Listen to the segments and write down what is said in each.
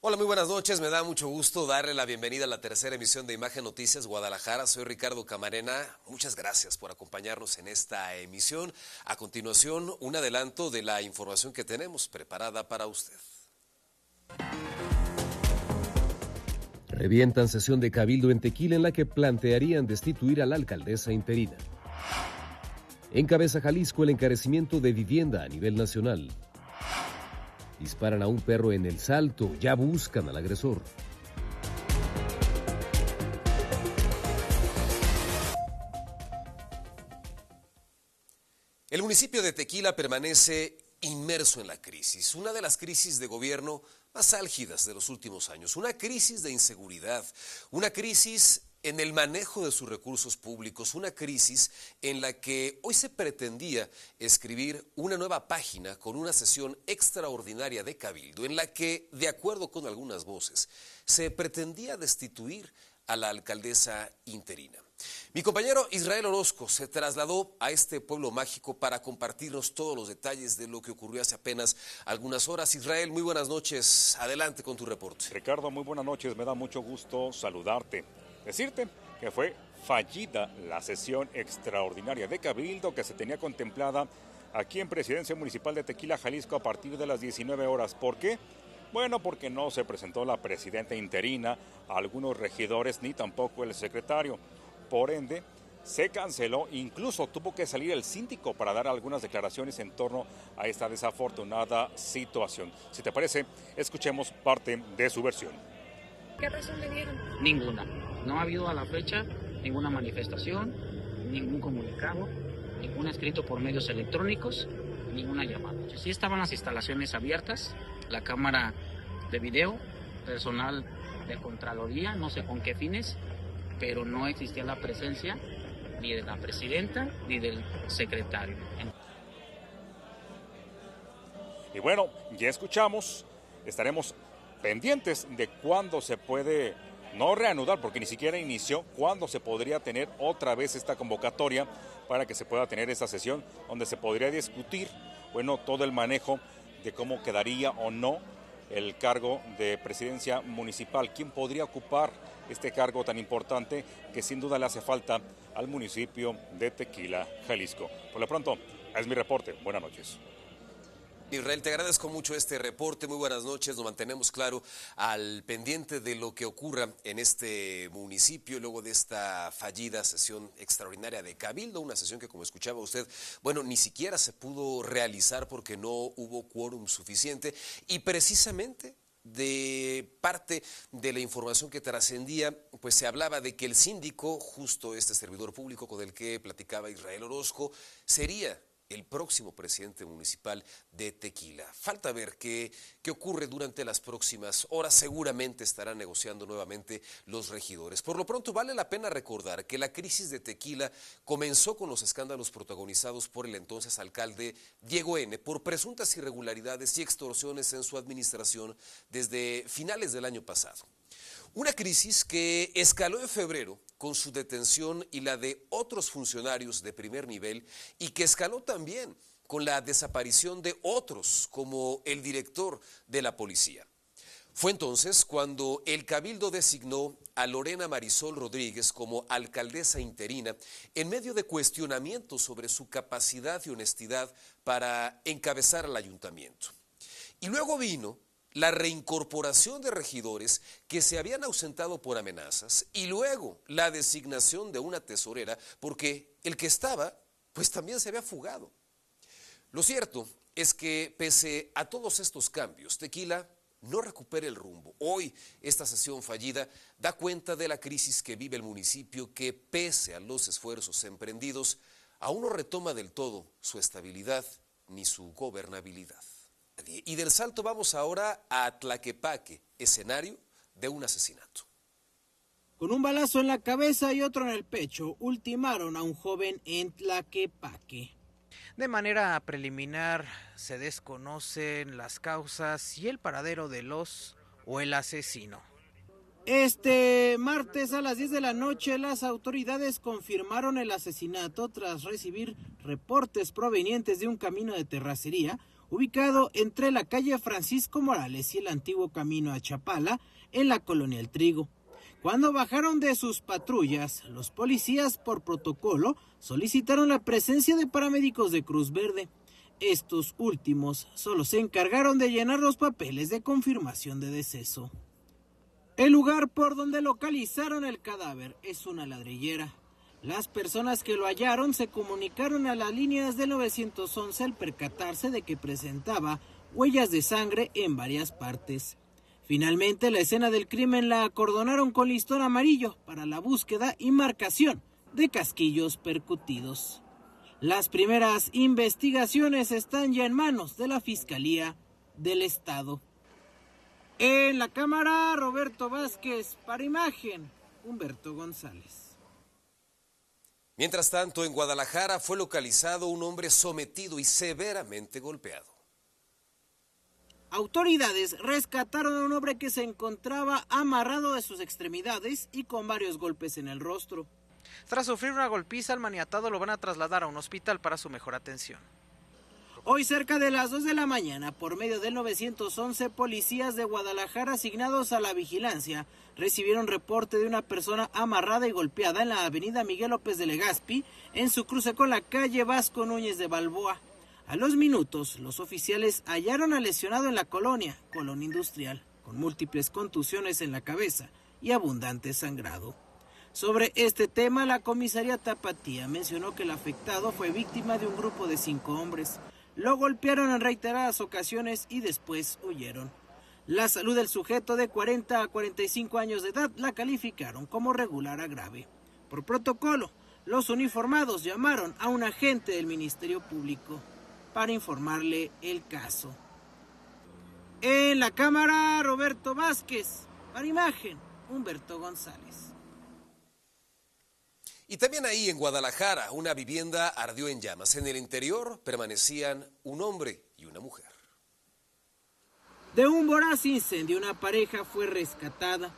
Hola, muy buenas noches. Me da mucho gusto darle la bienvenida a la tercera emisión de Imagen Noticias Guadalajara. Soy Ricardo Camarena. Muchas gracias por acompañarnos en esta emisión. A continuación, un adelanto de la información que tenemos preparada para usted. Revientan sesión de cabildo en Tequila en la que plantearían destituir a la alcaldesa interina. Encabeza Jalisco el encarecimiento de vivienda a nivel nacional. Disparan a un perro en El Salto, ya buscan al agresor. El municipio de Tequila permanece inmerso en la crisis, una de las crisis de gobierno más álgidas de los últimos años, una crisis de inseguridad, una crisis en el manejo de sus recursos públicos, una crisis en la que hoy se pretendía escribir una nueva página con una sesión extraordinaria de cabildo en la que, de acuerdo con algunas voces, se pretendía destituir a la alcaldesa interina. Mi compañero Israel Orozco se trasladó a este pueblo mágico para compartirnos todos los detalles de lo que ocurrió hace apenas algunas horas. Israel, muy buenas noches. Adelante con tu reporte. Ricardo, muy buenas noches. Me da mucho gusto saludarte. Decirte que fue fallida la sesión extraordinaria de cabildo que se tenía contemplada aquí en Presidencia Municipal de Tequila, Jalisco, a partir de las 19 horas. ¿Por qué? Bueno, porque no se presentó la presidenta interina, algunos regidores, ni tampoco el secretario. Por ende, se canceló, incluso tuvo que salir el síndico para dar algunas declaraciones en torno a esta desafortunada situación. Si te parece, escuchemos parte de su versión. ¿Qué razón le dieron? Ninguna. No ha habido a la fecha ninguna manifestación, ningún comunicado, ningún escrito por medios electrónicos, ninguna llamada. Sí estaban las instalaciones abiertas, la cámara de video, personal de Contraloría, no sé con qué fines, pero no existía la presencia ni de la presidenta ni del secretario. Y bueno, ya escuchamos, estaremos pendientes de cuándo se puede, no reanudar, porque ni siquiera inició, cuándo se podría tener otra vez esta convocatoria para que se pueda tener esta sesión donde se podría discutir, bueno, todo el manejo de cómo quedaría o no el cargo de presidencia municipal. ¿Quién podría ocupar este cargo tan importante que sin duda le hace falta al municipio de Tequila, Jalisco? Por lo pronto, es mi reporte. Buenas noches. Israel, te agradezco mucho este reporte, muy buenas noches, nos mantenemos claro al pendiente de lo que ocurra en este municipio luego de esta fallida sesión extraordinaria de cabildo, una sesión que, como escuchaba usted, bueno, ni siquiera se pudo realizar porque no hubo quórum suficiente y precisamente de parte de la información que trascendía, pues se hablaba de que el síndico, justo este servidor público con el que platicaba Israel Orozco, sería el próximo presidente municipal de Tequila. Falta ver qué ocurre durante las próximas horas. Seguramente estarán negociando nuevamente los regidores. Por lo pronto, vale la pena recordar que la crisis de Tequila comenzó con los escándalos protagonizados por el entonces alcalde Diego N. por presuntas irregularidades y extorsiones en su administración desde finales del año pasado. Una crisis que escaló en febrero con su detención y la de otros funcionarios de primer nivel y que escaló también con la desaparición de otros como el director de la policía. Fue entonces cuando el Cabildo designó a Lorena Marisol Rodríguez como alcaldesa interina en medio de cuestionamientos sobre su capacidad y honestidad para encabezar al ayuntamiento. Y luego vino la reincorporación de regidores que se habían ausentado por amenazas y luego la designación de una tesorera porque el que estaba, pues también se había fugado. Lo cierto es que pese a todos estos cambios, Tequila no recupera el rumbo. Hoy esta sesión fallida da cuenta de la crisis que vive el municipio que pese a los esfuerzos emprendidos, aún no retoma del todo su estabilidad ni su gobernabilidad. Y del Salto vamos ahora a Tlaquepaque, escenario de un asesinato. Con un balazo en la cabeza y otro en el pecho, ultimaron a un joven en Tlaquepaque. De manera preliminar se desconocen las causas y el paradero de los o el asesino. Este martes a las 10 de la noche las autoridades confirmaron el asesinato tras recibir reportes provenientes de un camino de terracería ubicado entre la calle Francisco Morales y el antiguo camino a Chapala, en la colonia El Trigo. Cuando bajaron de sus patrullas, los policías por protocolo solicitaron la presencia de paramédicos de Cruz Verde. Estos últimos solo se encargaron de llenar los papeles de confirmación de deceso. El lugar por donde localizaron el cadáver es una ladrillera. Las personas que lo hallaron se comunicaron a las líneas del 911 al percatarse de que presentaba huellas de sangre en varias partes. Finalmente, la escena del crimen la acordonaron con listón amarillo para la búsqueda y marcación de casquillos percutidos. Las primeras investigaciones están ya en manos de la Fiscalía del Estado. En la cámara, Roberto Vázquez, para Imagen, Humberto González. Mientras tanto, en Guadalajara fue localizado un hombre sometido y severamente golpeado. Autoridades rescataron a un hombre que se encontraba amarrado de sus extremidades y con varios golpes en el rostro. Tras sufrir una golpiza, al maniatado lo van a trasladar a un hospital para su mejor atención. Hoy cerca de las 2 de la mañana, por medio del 911, policías de Guadalajara asignados a la vigilancia recibieron reporte de una persona amarrada y golpeada en la avenida Miguel López de Legazpi, en su cruce con la calle Vasco Núñez de Balboa. A los minutos, los oficiales hallaron al lesionado en la colonia industrial, con múltiples contusiones en la cabeza y abundante sangrado. Sobre este tema, la comisaría Tapatía mencionó que el afectado fue víctima de un grupo de 5 hombres. Lo golpearon en reiteradas ocasiones y después huyeron. La salud del sujeto de 40 a 45 años de edad la calificaron como regular a grave. Por protocolo, los uniformados llamaron a un agente del Ministerio Público para informarle el caso. En la cámara, Roberto Vázquez, para Imagen, Humberto González. Y también ahí en Guadalajara, una vivienda ardió en llamas. En el interior permanecían un hombre y una mujer. De un voraz incendio, una pareja fue rescatada.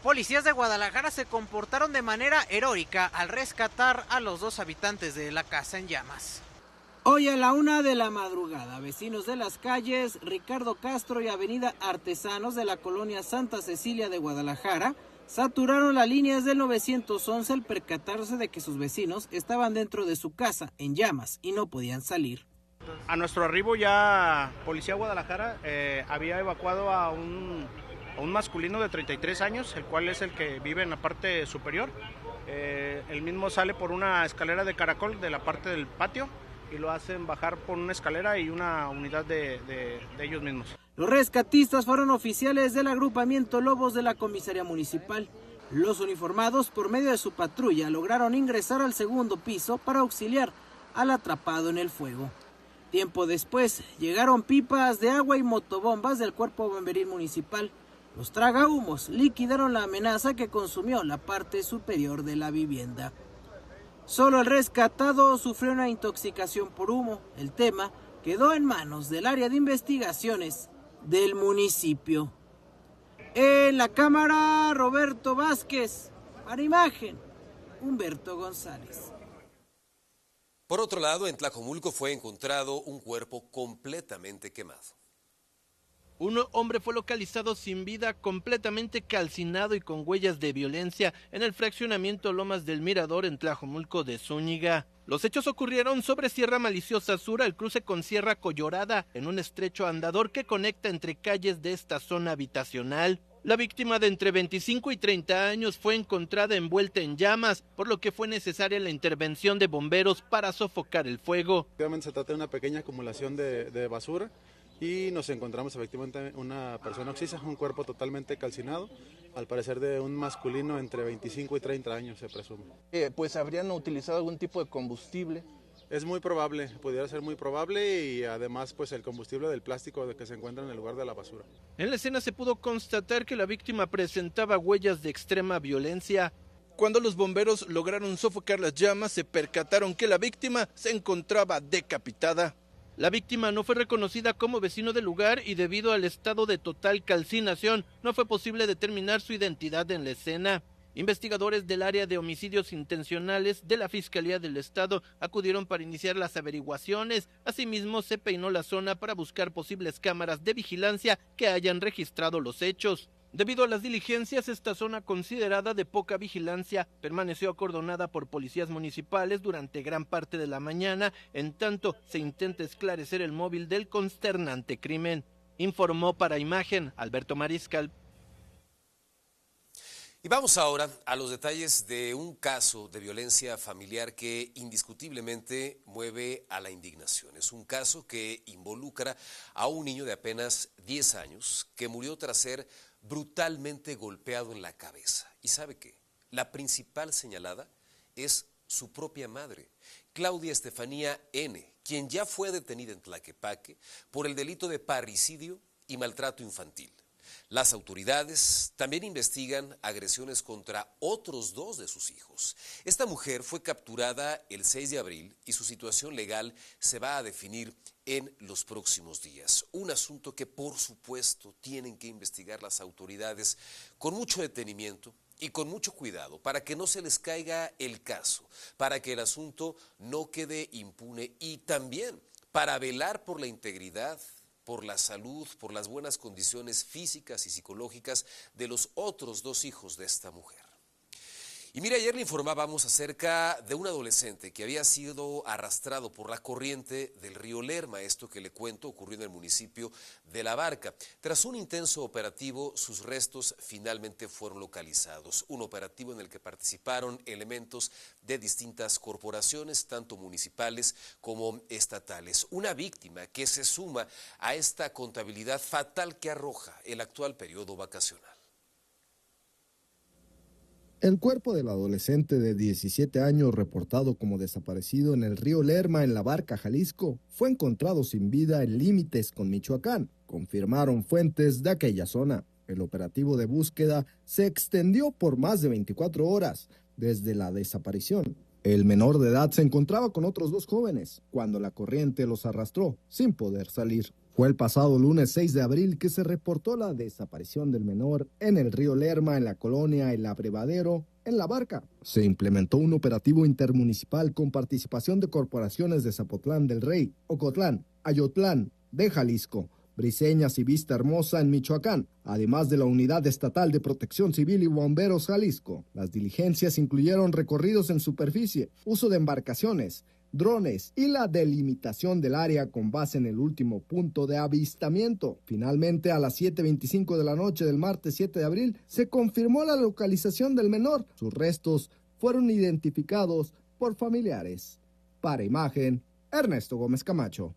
Policías de Guadalajara se comportaron de manera heroica al rescatar a los 2 habitantes de la casa en llamas. Hoy a la 1 de la madrugada, vecinos de las calles Ricardo Castro y Avenida Artesanos de la colonia Santa Cecilia de Guadalajara saturaron las líneas del 911 al percatarse de que sus vecinos estaban dentro de su casa en llamas y no podían salir. A nuestro arribo ya Policía Guadalajara había evacuado a un masculino de 33 años, el cual es el que vive en la parte superior. El mismo sale por una escalera de caracol de la parte del patio y lo hacen bajar por una escalera y una unidad de ellos mismos. Los rescatistas fueron oficiales del agrupamiento Lobos de la comisaría municipal. Los uniformados, por medio de su patrulla, lograron ingresar al segundo piso para auxiliar al atrapado en el fuego. Tiempo después, llegaron pipas de agua y motobombas del Cuerpo Bomberil Municipal. Los tragahumos liquidaron la amenaza que consumió la parte superior de la vivienda. Solo el rescatado sufrió una intoxicación por humo. El tema quedó en manos del área de investigaciones del municipio. En la cámara, Roberto Vázquez, para Imagen, Humberto González. Por otro lado, en Tlajomulco fue encontrado un cuerpo completamente quemado. Un hombre fue localizado sin vida, completamente calcinado y con huellas de violencia en el fraccionamiento Lomas del Mirador en Tlajomulco de Zúñiga. Los hechos ocurrieron sobre Sierra Maliciosa Sur, al cruce con Sierra Collorada, en un estrecho andador que conecta entre calles de esta zona habitacional. La víctima, de entre 25 y 30 años, fue encontrada envuelta en llamas, por lo que fue necesaria la intervención de bomberos para sofocar el fuego. Efectivamente se trata de una pequeña acumulación de basura y nos encontramos efectivamente una persona oxisa, un cuerpo totalmente calcinado, al parecer de un masculino entre 25 y 30 años se presume. Pues habrían utilizado algún tipo de combustible. Es muy probable, pudiera ser muy probable, y además pues el combustible del plástico que se encuentra en el lugar de la basura. En la escena se pudo constatar que la víctima presentaba huellas de extrema violencia. Cuando los bomberos lograron sofocar las llamas, se percataron que la víctima se encontraba decapitada. La víctima no fue reconocida como vecino del lugar y debido al estado de total calcinación no fue posible determinar su identidad en la escena. Investigadores del área de homicidios intencionales de la Fiscalía del Estado acudieron para iniciar las averiguaciones. Asimismo, se peinó la zona para buscar posibles cámaras de vigilancia que hayan registrado los hechos. Debido a las diligencias, esta zona considerada de poca vigilancia permaneció acordonada por policías municipales durante gran parte de la mañana, en tanto se intenta esclarecer el móvil del consternante crimen. Informó para Imagen Alberto Mariscal. Y vamos ahora a los detalles de un caso de violencia familiar que indiscutiblemente mueve a la indignación. Es un caso que involucra a un niño de apenas 10 años que murió tras ser brutalmente golpeado en la cabeza. ¿Y sabe qué? La principal señalada es su propia madre, Claudia Estefanía N., quien ya fue detenida en Tlaquepaque por el delito de parricidio y maltrato infantil. Las autoridades también investigan agresiones contra otros 2 de sus hijos. Esta mujer fue capturada el 6 de abril y su situación legal se va a definir en los próximos días. Un asunto que, por supuesto, tienen que investigar las autoridades con mucho detenimiento y con mucho cuidado para que no se les caiga el caso, para que el asunto no quede impune y también para velar por la integridad, por la salud, por las buenas condiciones físicas y psicológicas de los otros 2 hijos de esta mujer. Y mira, ayer le informábamos acerca de un adolescente que había sido arrastrado por la corriente del río Lerma. Esto que le cuento ocurrió en el municipio de La Barca. Tras un intenso operativo, sus restos finalmente fueron localizados. Un operativo en el que participaron elementos de distintas corporaciones, tanto municipales como estatales. Una víctima que se suma a esta contabilidad fatal que arroja el actual periodo vacacional. El cuerpo del adolescente de 17 años reportado como desaparecido en el río Lerma en La Barca, Jalisco, fue encontrado sin vida en límites con Michoacán, confirmaron fuentes de aquella zona. El operativo de búsqueda se extendió por más de 24 horas desde la desaparición. El menor de edad se encontraba con otros 2 jóvenes cuando la corriente los arrastró sin poder salir. Fue el pasado lunes 6 de abril que se reportó la desaparición del menor en el río Lerma, en la colonia El Abrevadero, en La Barca. Se implementó un operativo intermunicipal con participación de corporaciones de Zapotlán del Rey, Ocotlán, Ayotlán, de Jalisco, Briseñas y Vista Hermosa en Michoacán, además de la Unidad Estatal de Protección Civil y Bomberos Jalisco. Las diligencias incluyeron recorridos en superficie, uso de embarcaciones, drones y la delimitación del área con base en el último punto de avistamiento. Finalmente, a las 7:25 de la noche del martes 7 de abril, se confirmó la localización del menor. Sus restos fueron identificados por familiares. Para Imagen, Ernesto Gómez Camacho.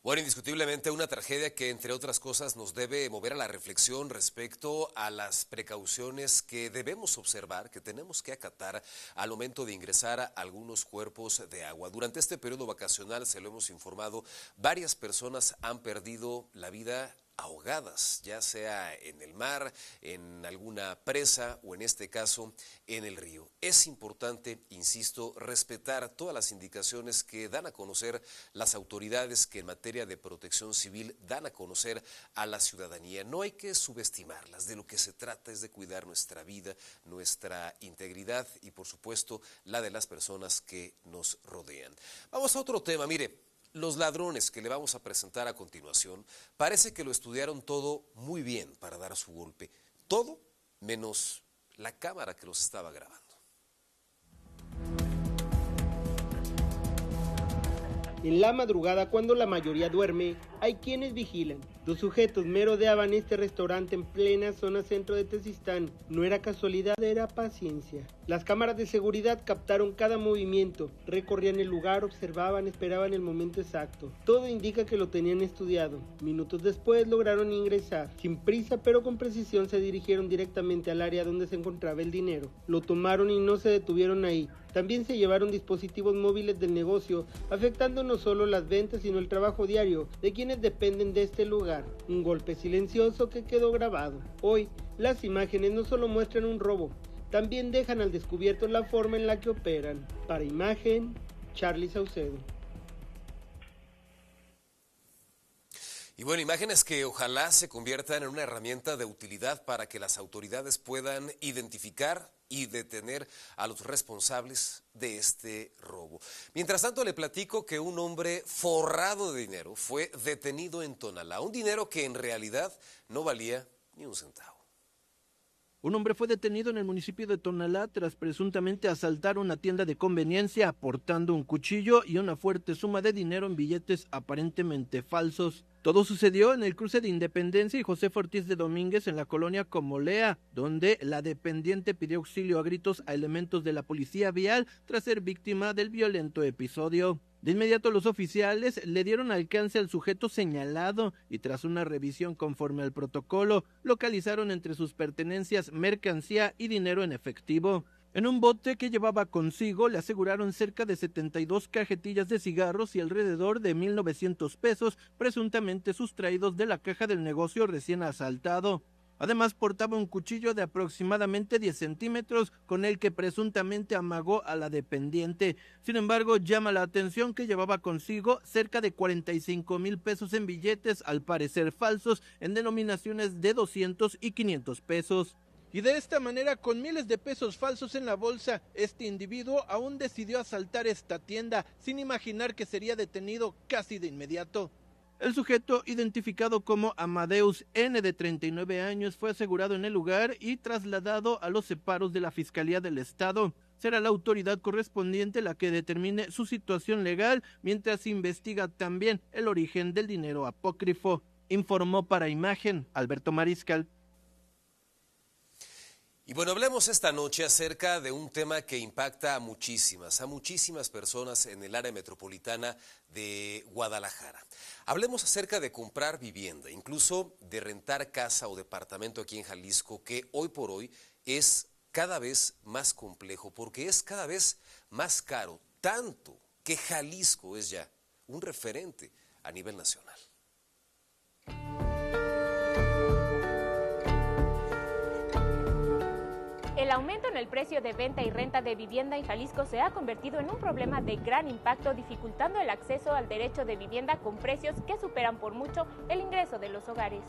Bueno, indiscutiblemente una tragedia que, entre otras cosas, nos debe mover a la reflexión respecto a las precauciones que debemos observar, que tenemos que acatar al momento de ingresar a algunos cuerpos de agua. Durante este periodo vacacional, se lo hemos informado, varias personas han perdido la vida ahogadas, ya sea en el mar, en alguna presa o en este caso en el río. Es importante, insisto, respetar todas las indicaciones que dan a conocer las autoridades que en materia de protección civil dan a conocer a la ciudadanía. No hay que subestimarlas, de lo que se trata es de cuidar nuestra vida, nuestra integridad y por supuesto la de las personas que nos rodean. Vamos a otro tema, mire. Los ladrones que le vamos a presentar a continuación, parece que lo estudiaron todo muy bien para dar su golpe. Todo menos la cámara que los estaba grabando. En la madrugada, cuando la mayoría duerme, hay quienes vigilan. Los sujetos merodeaban este restaurante en plena zona centro de Tezistán. No era casualidad, era paciencia. Las cámaras de seguridad captaron cada movimiento, recorrían el lugar, observaban, esperaban el momento exacto. Todo indica que lo tenían estudiado. Minutos después lograron ingresar. Sin prisa pero con precisión se dirigieron directamente al área donde se encontraba el dinero. Lo tomaron y no se detuvieron ahí. También se llevaron dispositivos móviles del negocio, afectando no solo las ventas sino el trabajo diario de quienes dependen de este lugar. Un golpe silencioso que quedó grabado. Hoy, las imágenes no solo muestran un robo, también dejan al descubierto la forma en la que operan. Para Imagen, Charlie Saucedo. Y bueno, imágenes que ojalá se conviertan en una herramienta de utilidad para que las autoridades puedan identificar y detener a los responsables de este robo. Mientras tanto, le platico que un hombre forrado de dinero fue detenido en Tonalá, un dinero que en realidad no valía ni un centavo. Un hombre fue detenido en el municipio de Tonalá tras presuntamente asaltar una tienda de conveniencia portando un cuchillo y una fuerte suma de dinero en billetes aparentemente falsos. Todo sucedió en el cruce de Independencia y José Ortiz de Domínguez en la colonia Comolea, donde la dependiente pidió auxilio a gritos a elementos de la policía vial tras ser víctima del violento episodio. De inmediato los oficiales le dieron alcance al sujeto señalado y tras una revisión conforme al protocolo, localizaron entre sus pertenencias mercancía y dinero en efectivo. En un bote que llevaba consigo le aseguraron cerca de 72 cajetillas de cigarros y alrededor de 1,900 pesos presuntamente sustraídos de la caja del negocio recién asaltado. Además portaba un cuchillo de aproximadamente 10 centímetros con el que presuntamente amagó a la dependiente. Sin embargo, llama la atención que llevaba consigo cerca de 45,000 pesos en billetes, al parecer falsos, en denominaciones de 200 y 500 pesos. Y de esta manera, con miles de pesos falsos en la bolsa, este individuo aún decidió asaltar esta tienda, sin imaginar que sería detenido casi de inmediato. El sujeto, identificado como Amadeus N., de 39 años, fue asegurado en el lugar y trasladado a los separos de la Fiscalía del Estado. Será la autoridad correspondiente la que determine su situación legal, mientras se investiga también el origen del dinero apócrifo. Informó para Imagen Alberto Mariscal. Y bueno, hablemos esta noche acerca de un tema que impacta a muchísimas personas en el área metropolitana de Guadalajara. Hablemos acerca de comprar vivienda, incluso de rentar casa o departamento aquí en Jalisco, que hoy por hoy es cada vez más complejo porque es cada vez más caro, tanto que Jalisco es ya un referente a nivel nacional. El aumento en el precio de venta y renta de vivienda en Jalisco se ha convertido en un problema de gran impacto, dificultando el acceso al derecho de vivienda con precios que superan por mucho el ingreso de los hogares.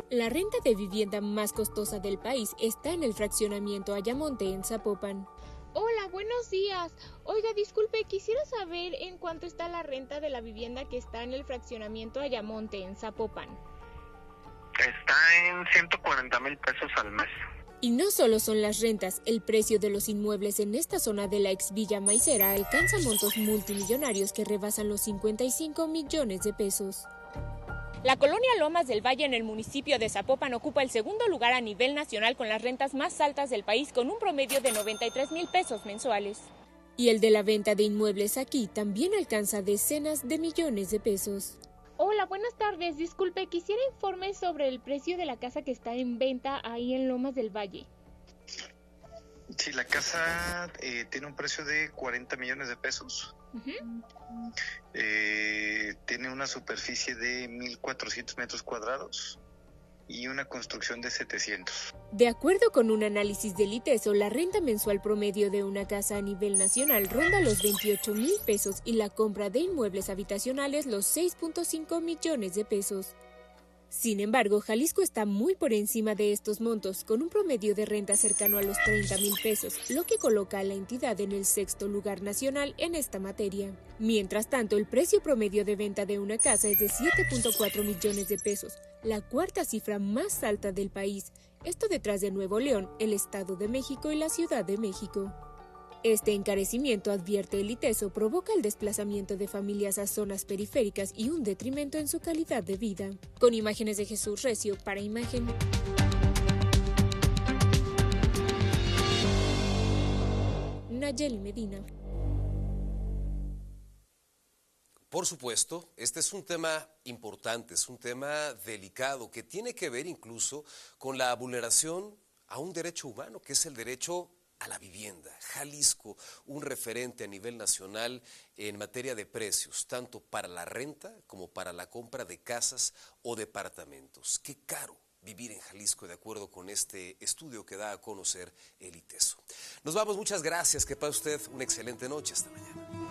La renta de vivienda más costosa del país está en el fraccionamiento Ayamonte, en Zapopan. Hola, buenos días. Oiga, disculpe, quisiera saber en cuánto está la renta de la vivienda que está en el fraccionamiento Ayamonte, en Zapopan. Está en 140,000 pesos al mes. Y no solo son las rentas, el precio de los inmuebles en esta zona de la ex Villa Maicera alcanza montos multimillonarios que rebasan los 55 millones de pesos. La colonia Lomas del Valle en el municipio de Zapopan ocupa el segundo lugar a nivel nacional con las rentas más altas del país, con un promedio de 93,000 pesos mensuales. Y el de la venta de inmuebles aquí también alcanza decenas de millones de pesos. Hola, buenas tardes. Disculpe, quisiera informe sobre el precio de la casa que está en venta ahí en Lomas del Valle. Sí, la casa tiene un precio de 40 millones de pesos. Tiene una superficie de 1,400 metros cuadrados y una construcción de 700. De acuerdo con un análisis del ITESO, la renta mensual promedio de una casa a nivel nacional ronda los 28,000 pesos y la compra de inmuebles habitacionales los 6.5 millones de pesos. Sin embargo, Jalisco está muy por encima de estos montos, con un promedio de renta cercano a los 30,000 pesos, lo que coloca a la entidad en el sexto lugar nacional en esta materia. Mientras tanto, el precio promedio de venta de una casa es de 7.4 millones de pesos, la cuarta cifra más alta del país, esto detrás de Nuevo León, el Estado de México y la Ciudad de México. Este encarecimiento, advierte el ITESO, provoca el desplazamiento de familias a zonas periféricas y un detrimento en su calidad de vida. Con imágenes de Jesús Recio, para Imagen. Nayeli Medina. Por supuesto, este es un tema importante, es un tema delicado que tiene que ver incluso con la vulneración a un derecho humano, que es el derecho a la vivienda. Jalisco, un referente a nivel nacional en materia de precios, tanto para la renta como para la compra de casas o departamentos. Qué caro vivir en Jalisco, de acuerdo con este estudio que da a conocer el ITESO. Nos vamos, muchas gracias, que pase usted una excelente noche, hasta mañana.